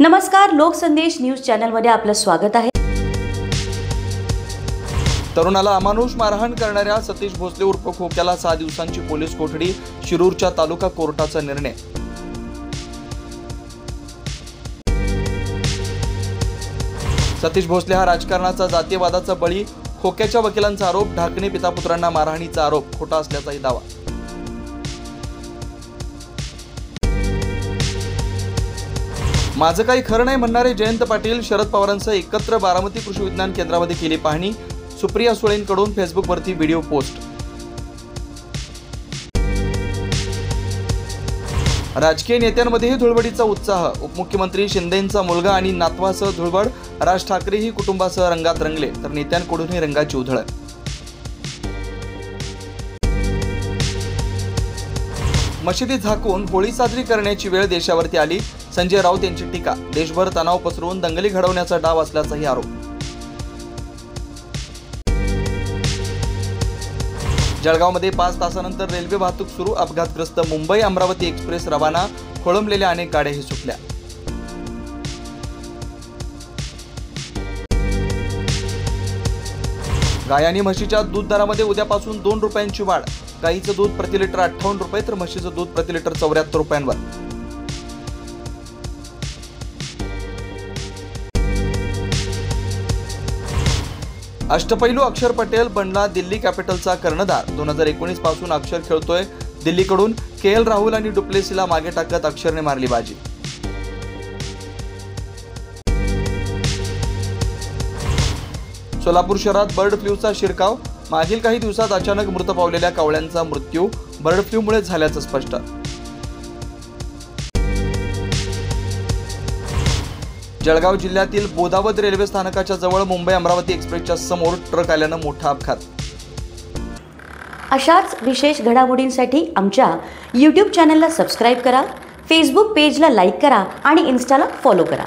नमस्कार, लोकसंदेश न्यूज चॅनलमध्ये आपलं स्वागत आहे। तरुणाला अमानुष मारहाण करणाऱ्या सतीश भोसले उर्फ खोक्याला 6 दिवसांची पोलीस कोठडी, शिरूरच्या तालुका कोर्टाचा निर्णय। सतीश भोसले हा राजकारणाचा जातीयवादाचा बळी, खोक्याच्या वकिलांचा आरोप, ढाकणे पितापुत्रांना मारहाणीचा आरोप खोटा असल्याचाही दावा। माझं काही खरं नाही म्हणणारे जयंत पाटील शरद पवारांसह एकत्र बारामती कृषी विज्ञान केंद्रामध्ये केली पाहणी, सुप्रिया सुळेंकडून फेसबुकवरती व्हिडिओ पोस्ट। राजकीय नेत्यांमध्येही धुळवडीचा उत्साह, उपमुख्यमंत्री शिंदेंचा मुलगा आणि नातवासह धुळवड, राज ठाकरेही कुटुंबासह रंगात रंगले तर नेत्यांकडूनही रंगाची उधळण। मशिदी झाकून होळी साजरी करण्याची वेळ देशावरती आली, संजय राऊत यांची टीका, देशभर तणाव पसरवून दंगली घडवण्याचा डाव असल्याचाही आरोप। जळगावमध्ये 5 तासानंतर रेल्वे वाहतूक सुरू, अपघातग्रस्त मुंबई अमरावती एक्सप्रेस रवाना, खोळंबलेल्या अनेक गाड्याही सुटल्या। गाय आणि म्हशीच्या दूध दरामध्ये उद्यापासून 2 रुपयांची वाढ, गाईचं दूध प्रति लिटर 58 रुपये तर म्हशीचं दूध प्रति लिटर 74 रुपयांवर। अष्टपैलू अक्षर पटेल बनला दिल्ली कॅपिटलचा कर्णधार, 2019 पासून अक्षर खेळतोय दिल्लीकडून, KL राहुल आणि डुप्लेसीला मागे टाकत अक्षरने मारली बाजी। सोलापूर शहरात बर्ड फ्लूचा शिरकाव, मागील काही दिवसात अचानक मृत पावलेल्या कावळ्यांचा मृत्यू बर्ड फ्लूमुळे झाल्याचं स्पष्ट। जळगाव जिल्ह्यातील बोदावद रेल्वे स्थानकाच्या जवळ मुंबई अमरावती एक्सप्रेसच्या समोर ट्रक आल्यानं मोठा अपघात। अशाच विशेष घडामोडींसाठी आमच्या YouTube चॅनलला सबस्क्राइब करा, फेसबुक पेजला लाईक करा आणि इन्स्टाला फॉलो करा।